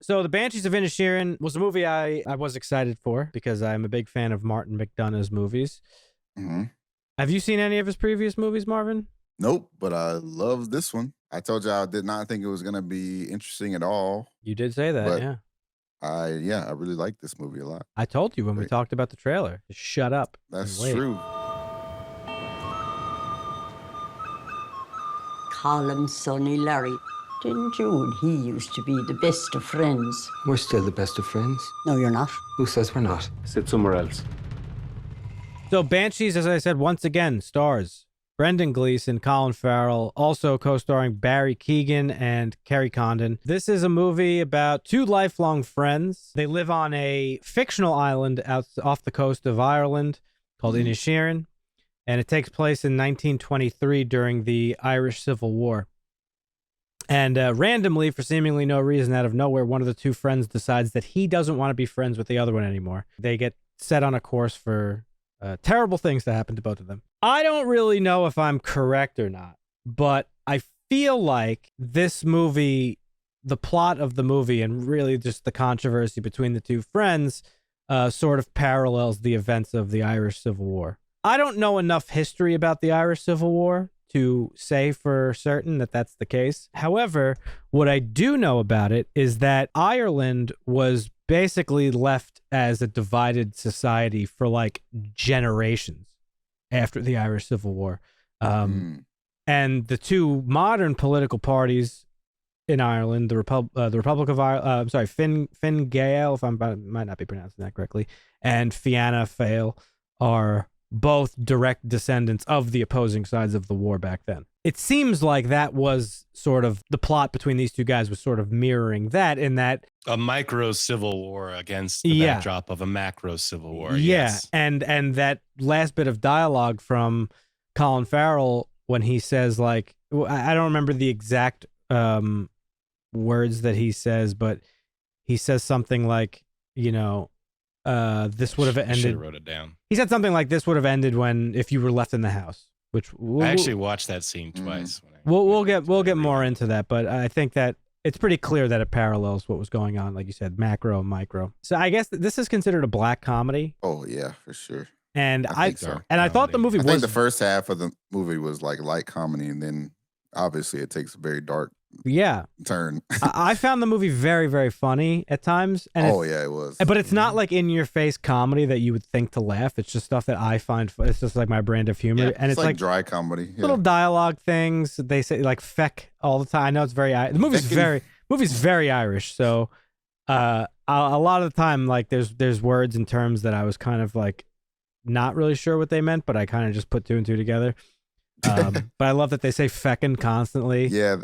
So the Banshees of Inisherin was a movie I was excited for because I'm a big fan of Martin McDonagh's movies. Mm-hmm. Have you seen any of his previous movies, Marvin? Nope, but I love this one. I told you I did not think it was gonna be interesting at all, You did say that, but yeah. I really like this movie a lot. I told you when we Great. talked about the trailer. Just shut up. That's and wait. true. Colin, Sonny, Larry. Didn't you and he used to be the best of friends? We're still the best of friends. No, you're not. Who says we're not? Sit somewhere else. So Banshees, as I said, once again, stars Brendan Gleeson, Colin Farrell, also co-starring Barry Keoghan and Kerry Condon. This is a movie about two lifelong friends. They live on a fictional island off the coast of Ireland called Inisherin, and it takes place in 1923 during the Irish Civil War. And randomly, for seemingly no reason, out of nowhere, one of the two friends decides that he doesn't want to be friends with the other one anymore. They get set on a course for terrible things to happen to both of them. I don't really know if I'm correct or not, but I feel like this movie, the plot of the movie, and really just the controversy between the two friends sort of parallels the events of the Irish Civil War. I don't know enough history about the Irish Civil War to say for certain that that's the case. However, what I do know about it is that Ireland was basically left as a divided society for like generations after the Irish Civil War. And the two modern political parties in Ireland, the Republic of Ireland, Fine Gael, if I might not be pronouncing that correctly, and Fianna Fáil are both direct descendants of the opposing sides of the war back then. It seems like that was sort of the plot between these two guys was sort of mirroring that in that a micro civil war against the backdrop of a macro civil war. Yeah. Yes. And that last bit of dialogue from Colin Farrell when he says like, I don't remember the exact words that he says, but he says something like, you know, this would have ended. Should have wrote it down. He said something like this would have ended if you were left in the house, which I actually watched that scene twice. We'll get more into that, but I think that it's pretty clear that it parallels what was going on, like you said, macro and micro. So I guess this is considered a black comedy. Oh yeah, for sure. And I so. thought the movie was. I think the first half of the movie was like light comedy, and then obviously it takes a very dark turn. I found the movie very, very funny at times. And it was. But it's not like in your face comedy that you would think to laugh. It's just stuff that I find it's just like my brand of humor. Yeah, and it's like dry comedy. Little dialogue things. They say like feck all the time. I know it's very the movie's very Irish. So a lot of the time like there's words and terms that I was kind of like not really sure what they meant, but I kind of just put two and two together. But I love that they say feckin' constantly. Yeah,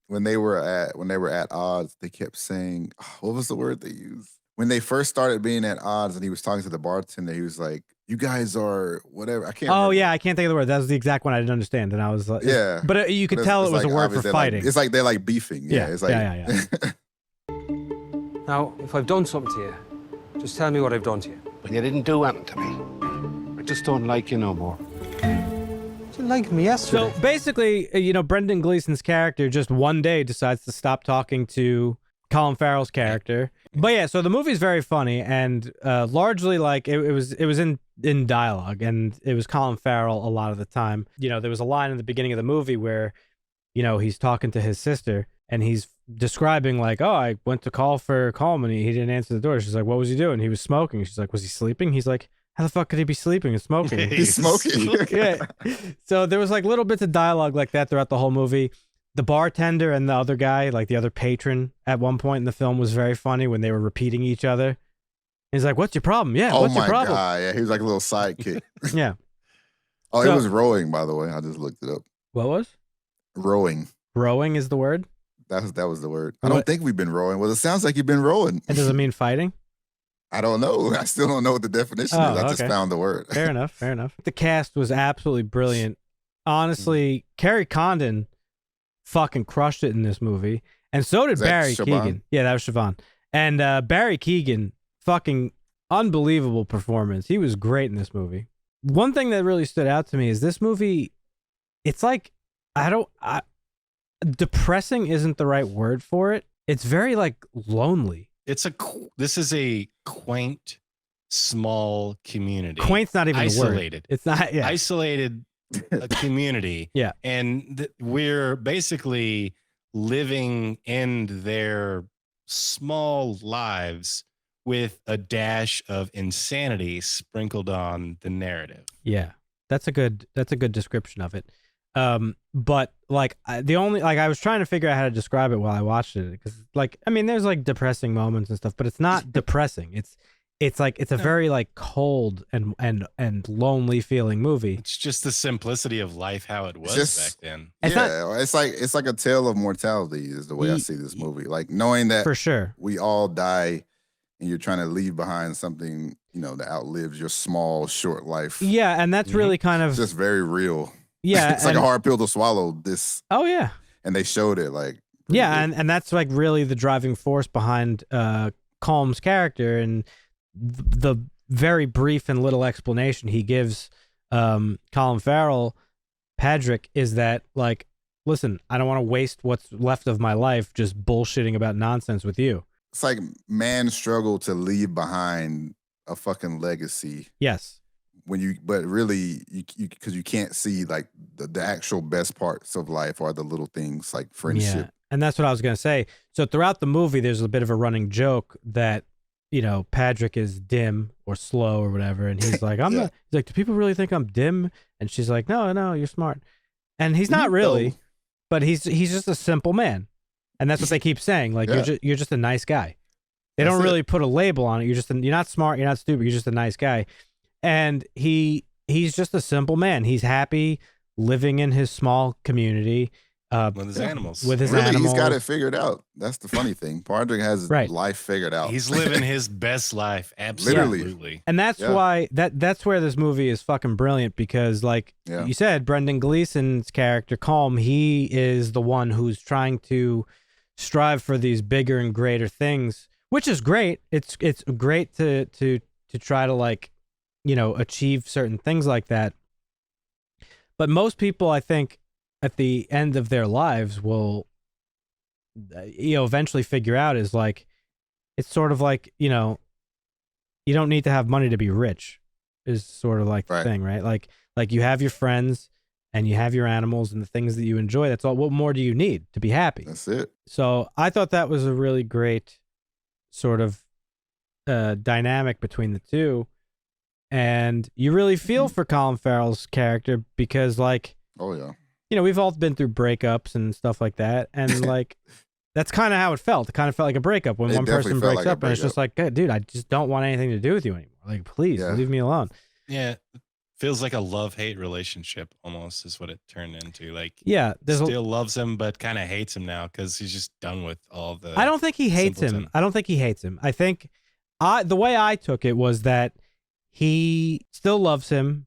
when they were at odds, they kept saying, what was the word they used? When they first started being at odds and he was talking to the bartender, he was like, you guys are whatever. I can't remember. Yeah, I can't think of the word. That was the exact one I didn't understand. And I was like, yeah. But you could tell it was like, a word for fighting. It's like they're like beefing. Yeah. It's like, yeah. Now, if I've done something to you, just tell me what I've done to you. Well, you didn't do anything to me. I just don't like you no more. You liked me yesterday. So basically, Brendan Gleeson's character just one day decides to stop talking to Colin Farrell's character. But yeah, so the movie's very funny and largely like it was in dialogue, and it was Colin Farrell a lot of the time. There was a line in the beginning of the movie where, he's talking to his sister and he's describing like, oh, I went to call for Colm and he didn't answer the door. She's like, what was he doing? He was smoking. She's like, was he sleeping? He's like, how the fuck could he be sleeping and smoking? He's smoking. Yeah. So there was like little bits of dialogue like that throughout the whole movie. The bartender and the other guy, like the other patron at one point in the film was very funny when they were repeating each other. He's like, what's your problem? Yeah, what's your problem? Oh my God, yeah, he was like a little sidekick. Yeah. It was rowing, by the way. I just looked it up. What was? Rowing. Rowing is the word? That was the word. I don't think we've been rowing. Well, it sounds like you've been rowing. And does it mean fighting? I don't know. I still don't know what the definition is. I just found the word. Fair enough. The cast was absolutely brilliant. Honestly, Kerry Condon fucking crushed it in this movie. And so did Barry Keoghan. Yeah, that was Siobhan. And Barry Keoghan, fucking unbelievable performance. He was great in this movie. One thing that really stood out to me is this movie, it's like, depressing isn't the right word for it, It's very like lonely. This is a quaint, small community. Quaint's not even isolated. The word. It's not Isolated community. Yeah. And we're basically living in their small lives with a dash of insanity sprinkled on the narrative. Yeah. That's a good description of it. But like I was trying to figure out how to describe it while I watched it, because like, I mean, there's like depressing moments and stuff, but it's not depressing. It's like, it's a very like cold and lonely feeling movie. It's just the simplicity of life, how it was back then. It's like a tale of mortality is the way I see this movie. Like knowing that for sure we all die, and you're trying to leave behind something, that outlives your small, short life. Yeah, and that's really kind of just very real. Yeah, it's like a hard pill to swallow. This. Oh yeah, and they showed it like. Yeah, and that's like really the driving force behind Colm's character, and the very brief and little explanation he gives Colin Farrell, Patrick, is that like, listen, I don't want to waste what's left of my life just bullshitting about nonsense with you. It's like man struggle to leave behind a fucking legacy. Yes. But really, because you can't see like the actual best parts of life are the little things like friendship. Yeah, and that's what I was gonna say. So throughout the movie, there's a bit of a running joke that Patrick is dim or slow or whatever, and he's like, I'm not. He's like, do people really think I'm dim? And she's like, no, you're smart. And he's not really, but he's just a simple man, and that's what they keep saying. Like you're just a nice guy. They don't really put a label on it. You're not smart. You're not stupid. You're just a nice guy. And he's just a simple man. He's happy living in his small community. With his animals. He's got it figured out. That's the funny thing. Patrick has life figured out. He's living his best life. Absolutely. Literally. And that's why that's where this movie is fucking brilliant, because like you said, Brendan Gleeson's character, Colm, he is the one who's trying to strive for these bigger and greater things, which is great. It's great to try to like, achieve certain things like that. But most people, I think, at the end of their lives will, eventually figure out is like, it's sort of like, you don't need to have money to be rich is sort of like the thing, right? Like you have your friends and you have your animals and the things that you enjoy. That's all. What more do you need to be happy? That's it. So I thought that was a really great sort of dynamic between the two. And you really feel for Colin Farrell's character because, like, oh yeah, we've all been through breakups and stuff like that, and like, that's kind of how it felt. It kind of felt like a breakup when one person breaks up, and it's just like, dude, I just don't want anything to do with you anymore. Like, please leave me alone. Yeah, it feels like a love-hate relationship almost is what it turned into. Like, still loves him, but kind of hates him now because he's just done with all the. I don't think he hates him. I think the way I took it was that he still loves him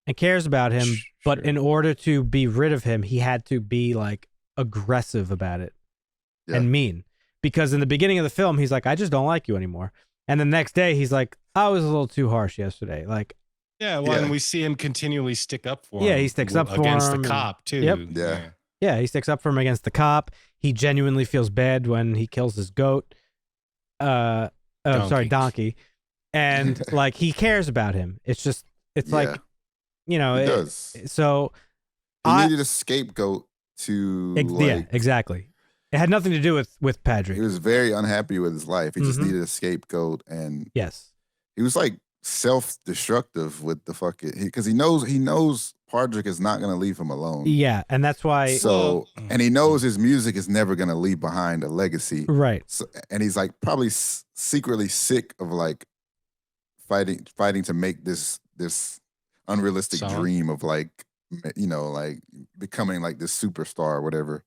and cares about him, but in order to be rid of him, he had to be like aggressive about it and mean. Because in the beginning of the film, he's like, I just don't like you anymore. And the next day, he's like, I was a little too harsh yesterday. Like, and we see him continually stick up for him. Yeah, he sticks up for against him the cop too. Yep. Yeah, he sticks up for him against the cop. He genuinely feels bad when he kills his goat. Donkey. And like, he cares about him. It's just, it's like, he does. So he needed a scapegoat to exactly. It had nothing to do with Patrick. He was very unhappy with his life. He just needed a scapegoat, and he was like self-destructive with the fucking, because he knows Patrick is not going to leave him alone. Yeah, and that's why. So, and he knows his music is never going to leave behind a legacy. Right. So, and he's like probably secretly sick of like fighting to make this unrealistic dream of like, like becoming like this superstar or whatever.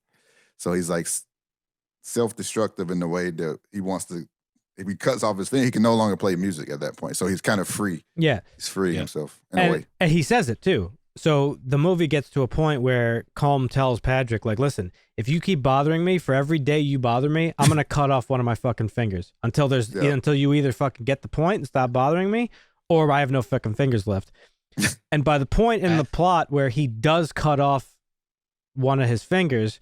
So he's like self-destructive in the way that he wants to. If he cuts off his finger, he can no longer play music at that point. So he's kind of free. Yeah, he's free himself in a way. And he says it too. So the movie gets to a point where Colm tells Patrick, like, listen, if you keep bothering me, for every day you bother me, I'm gonna cut off one of my fucking fingers until you either fucking get the point and stop bothering me, or I have no fucking fingers left. And by the point in the plot where he does cut off one of his fingers,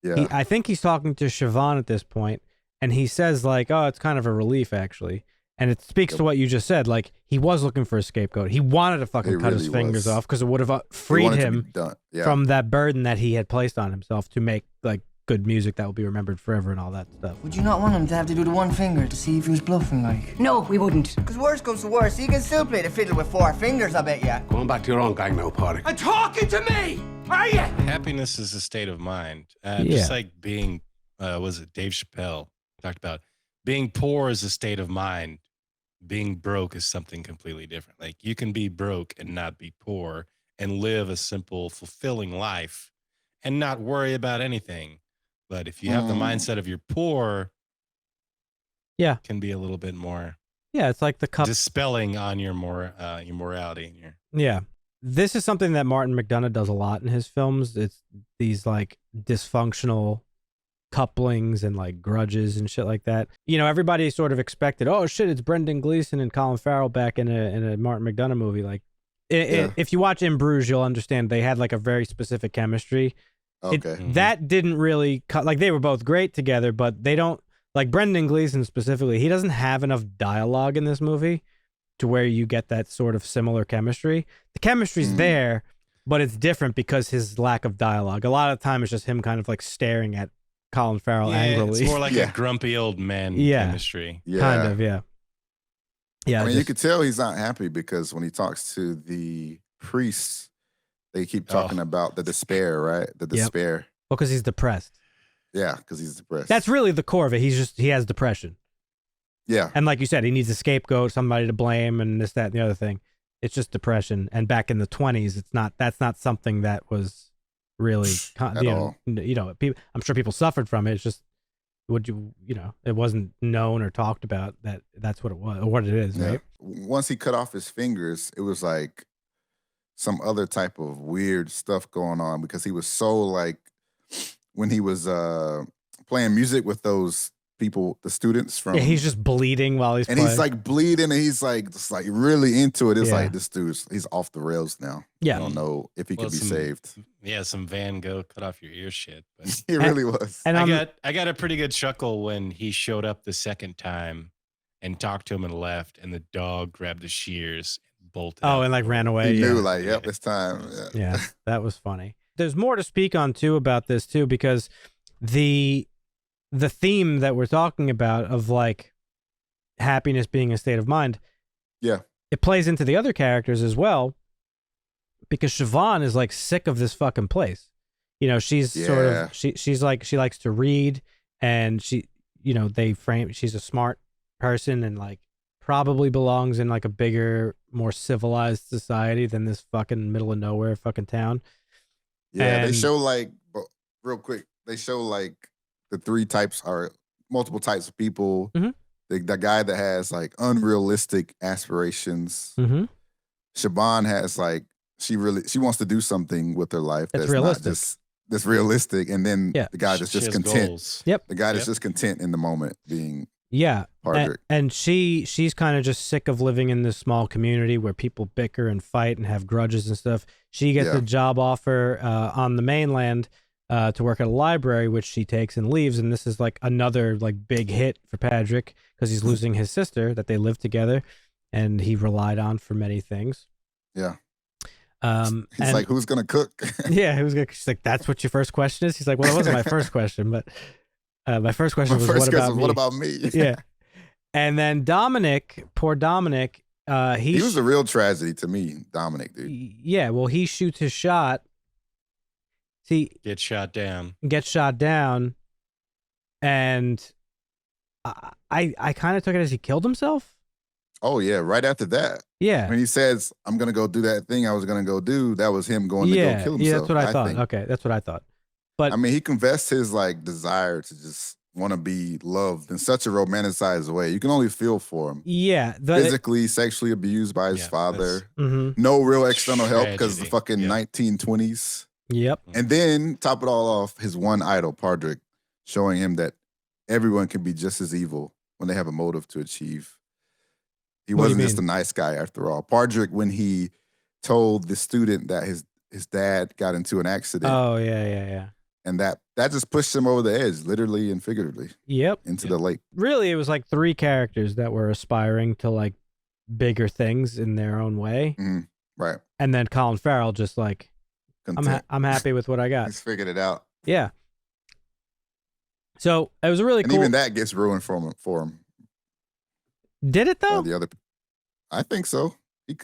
I think he's talking to Siobhan at this point, And he says like, oh, it's kind of a relief actually. And it speaks to what you just said. Like he was looking for a scapegoat. He wanted to fucking cut his fingers off because it would have freed him from that burden that he had placed on himself to make like good music that will be remembered forever and all that stuff. Would you not want him to have to do the one finger to see if he was bluffing, like? No, we wouldn't. Because worst comes to worst, he can still play the fiddle with 4 fingers, I bet ya. Going back to your own gang now, Paddy. And talking to me, are you? Happiness is a state of mind. Just like being, was it Dave Chappelle talked about being poor is a state of mind. Being broke is something completely different. Like you can be broke and not be poor and live a simple, fulfilling life and not worry about anything. But if you have the mindset of you're poor, it can be a little bit more. Yeah, it's like the cup dispelling on your morality and your. Yeah, this is something that Martin McDonagh does a lot in his films. It's these like dysfunctional couplings and like grudges and shit like that. You know, everybody sort of expected, oh shit, it's Brendan Gleeson and Colin Farrell back in a Martin McDonagh movie. Like, if you watch In Bruges, you'll understand they had like a very specific chemistry. Okay. That didn't really cut. Like they were both great together, but they don't like Brendan Gleeson specifically. He doesn't have enough dialogue in this movie to where you get that sort of similar chemistry. The chemistry's there, but it's different because his lack of dialogue. A lot of the time, it's just him kind of like staring at Colin Farrell angrily. It's more like a grumpy old man chemistry. Yeah. Kind of, yeah. I mean, you could tell he's not happy because when he talks to the priests, they keep talking about the despair, right? The despair. Well, because he's depressed. Yeah, because he's depressed. That's really the core of it. He has depression. Yeah. And like you said, he needs a scapegoat, somebody to blame, and this, that, and the other thing. It's just depression. And back in the 20s, that's not something that was really people, I'm sure people suffered from it. It's just it wasn't known or talked about that's what it was or what it is, right? Once he cut off his fingers, it was like some other type of weird stuff going on because he was so like when he was playing music with those people, the students from he's just bleeding while he's playing. He's like bleeding and he's like just like really into it. It's like this dude's he's off the rails now. I don't know if he could be saved. Yeah, some Van Gogh cut off your ear shit. But he really was. And I got a pretty good chuckle when he showed up the second time and talked to him and left, and the dog grabbed the shears and bolted. Oh, and like ran away. He knew like, yep, it's time. Yeah, that was funny. There's more to speak on too about this too, because the theme that we're talking about of like happiness being a state of mind. Yeah. It plays into the other characters as well, because Siobhan is like sick of this fucking place. You know, she's sort of, she's like, she likes to read and she's a smart person and like probably belongs in like a bigger, more civilized society than this fucking middle of nowhere fucking town. Yeah. They show like, real quick, they show like, the 3 types are multiple types of people. The guy that has like unrealistic aspirations. Siobhan has like she wants to do something with her life that's realistic. Not just that's realistic. And then the guy that's just content. Goals. Yep. The guy that's just content in the moment being Padraig. And she's kind of just sick of living in this small community where people bicker and fight and have grudges and stuff. She gets a job offer on the mainland to work at a library, which she takes and leaves. And this is like another like big hit for Padraig because he's losing his sister that they live together and he relied on for many things. Yeah. He's like, who's going to cook? She's like, that's what your first question is? He's like, well, it wasn't my first question, but my first question was, what about me? Yeah. And then poor Dominic, he was a real tragedy to me, Dominic, dude. Yeah. Well, he shoots his shot. Gets shot down, and I kind of took it as he killed himself. Oh yeah, right after that. Yeah, when he says, "I'm gonna go do that thing I was gonna go do," that was him going to go kill himself. Yeah, that's what I thought. Okay, that's what I thought. But I mean, he confessed his like desire to just want to be loved in such a romanticized way. You can only feel for him. Yeah, physically, sexually abused by his father. No real external help because the fucking 1920s. Yep. And then top it all off, his one idol, Padraig, showing him that everyone can be just as evil when they have a motive to achieve. He wasn't just a nice guy after all. Padraig, when he told the student that his dad got into an accident. Oh, yeah. and that just pushed him over the edge, literally and figuratively, Yep. into the lake. Really, it was like 3 characters that were aspiring to like bigger things in their own way, Right. and then Colin Farrell just like, Content. I'm happy with what I got. He's figured it out. Yeah. So it was a really And cool. even that gets ruined for him. Did it though? The other, I think so.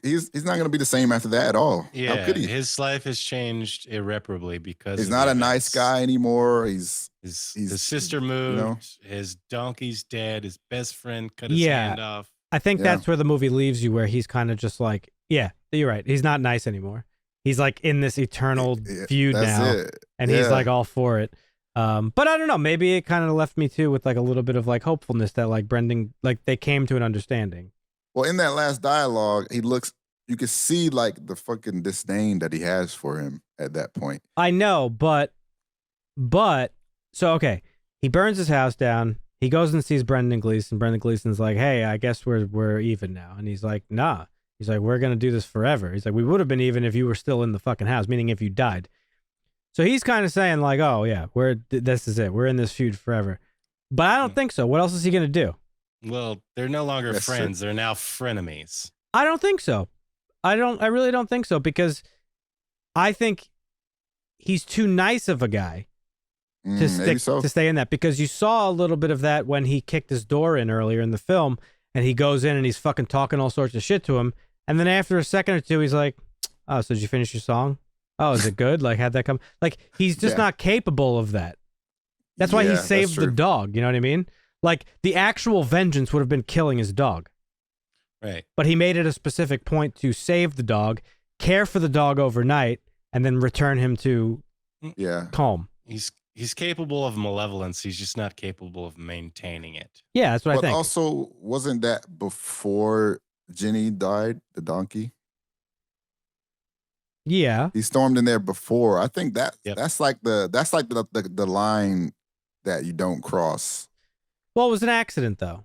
He's not going to be the same after that at all. Yeah, How could he? his life has changed irreparably because He's of not the a nice events. guy anymore. His sister moved. His donkey's dead. His best friend cut his hand off. I think that's where the movie leaves you, where he's kind of just like, yeah, you're right. He's not nice anymore. He's like in this eternal feud now, and he's like all for it. But I don't know. Maybe it kind of left me too with like a little bit of like hopefulness that like Brendan, like they came to an understanding. Well, in that last dialogue, you could see like the fucking disdain that he has for him at that point. I know, but so okay, he burns his house down. He goes and sees Brendan Gleeson. Brendan Gleeson's like, "Hey, I guess we're even now." And he's like, "Nah." He's like, "We're gonna do this forever." He's like, "We would have been even if you were still in the fucking house," meaning if you died. So he's kind of saying like, "Oh yeah, this is it. We're in this feud forever." But I don't think so. What else is he gonna do? Well, they're no longer friends. They're now frenemies. I don't think so. I really don't think so, because I think he's too nice of a guy to stay in that, because you saw a little bit of that when he kicked his door in earlier in the film, and he goes in and he's fucking talking all sorts of shit to him, and then after a second or two he's like, "Oh, so did you finish your song? Oh, is it good? Like, how'd that come?" Like, he's just not capable of that. That's why he saved the dog. You know what I mean? Like, the actual vengeance would have been killing his dog. Right. But he made it a specific point to save the dog, care for the dog overnight, and then return him to calm. He's capable of malevolence. He's just not capable of maintaining it. Yeah, that's what I think. But also, wasn't that before Jenny died, the donkey? Yeah. He stormed in there before. I think that's like the line that you don't cross. Well, it was an accident though.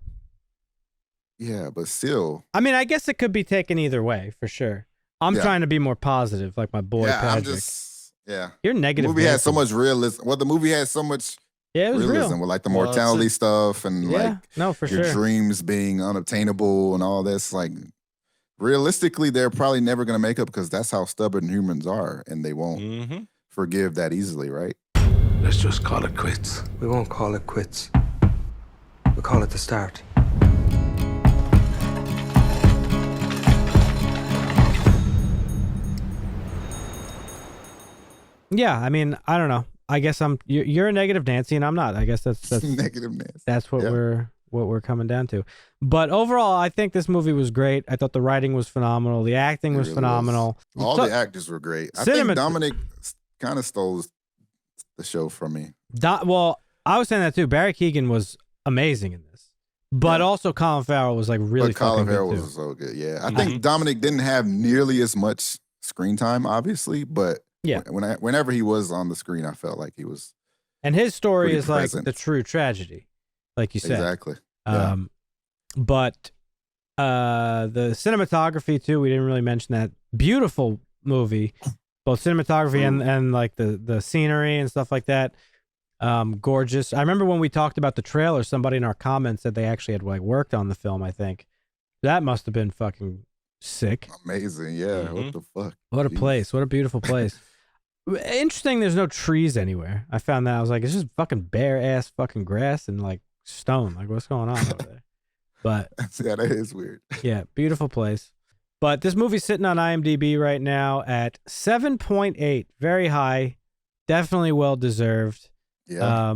Yeah, but still. I mean, I guess it could be taken either way, for sure. I'm trying to be more positive, like my boy Patrick. You're negative. The movie had so much realism. Well, the movie had so much it was realism with like the mortality stuff and like your dreams being unobtainable and all this. Like, realistically, they're probably never going to make up, because that's how stubborn humans are, and they won't forgive that easily, right? Let's just call it quits. We won't call it quits. We'll call it the start. Yeah, I mean, I don't know. I guess you're a negative Nancy and I'm not. I guess that's negative Nancy. That's what we're coming down to. But overall, I think this movie was great. I thought the writing was phenomenal. The acting was phenomenal. All the actors were great. I think Dominic kind of stole the show from me. Well, I was saying that too. Barry Keoghan was amazing in this, but also Colin Farrell was like really. But Colin Farrell good was so good. Yeah, I think Dominic didn't have nearly as much screen time, obviously, but whenever he was on the screen, I felt like he was. And his story is present. Like the true tragedy, like you said. Exactly. But the cinematography too, we didn't really mention that. Beautiful movie, both cinematography and like the scenery and stuff like that. Gorgeous. I remember when we talked about the trailer, somebody in our comments said they actually had like worked on the film. I think that must have been fucking sick. Amazing. Yeah. What the fuck? What a place. What a beautiful place. Interesting. There's no trees anywhere. I found that. I was like, it's just fucking bare ass fucking grass and like stone. Like, what's going on over there? But yeah, that is weird. Yeah, beautiful place. But this movie's sitting on IMDb right now at 7.8, very high, definitely well deserved. Yeah.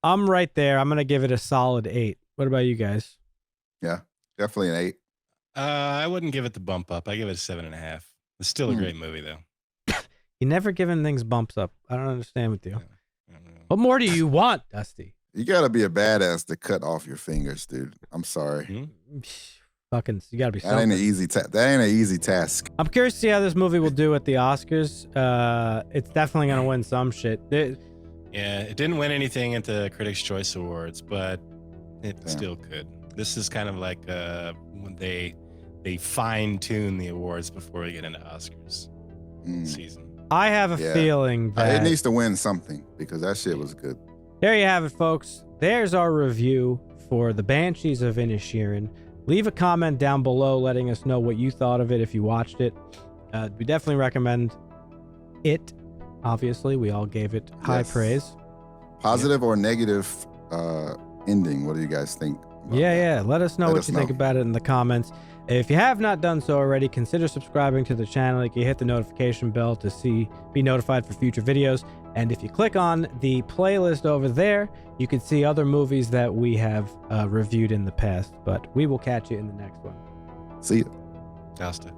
I'm right there. I'm gonna give it a solid 8. What about you guys? Yeah, definitely an 8. I wouldn't give it the bump up. I give it a 7.5. It's still a great movie though. You never giving things bumps up. I don't understand with you. What more do you want, Dusty? You gotta be a badass to cut off your fingers, dude. I'm sorry. Fucking, you gotta be. That ain't an easy that ain't an easy task. I'm curious to see how this movie will do at the Oscars. It's definitely gonna win some shit. Yeah, it didn't win anything at the Critics' Choice Awards, but it still could. This is kind of like when they fine tune the awards before we get into Oscars season. I have a feeling that it needs to win something because that shit was good. There you have it, folks. There's our review for the Banshees of Inisherin. Leave a comment down below letting us know what you thought of it if you watched it. We definitely recommend it. Obviously, we all gave it high praise. Positive or negative ending? What do you guys think? Yeah. Let us know what you think about it in the comments. If you have not done so already, consider subscribing to the channel. You can hit the notification bell to be notified for future videos. And if you click on the playlist over there, you can see other movies that we have reviewed in the past. But we will catch you in the next one. See you. Costa.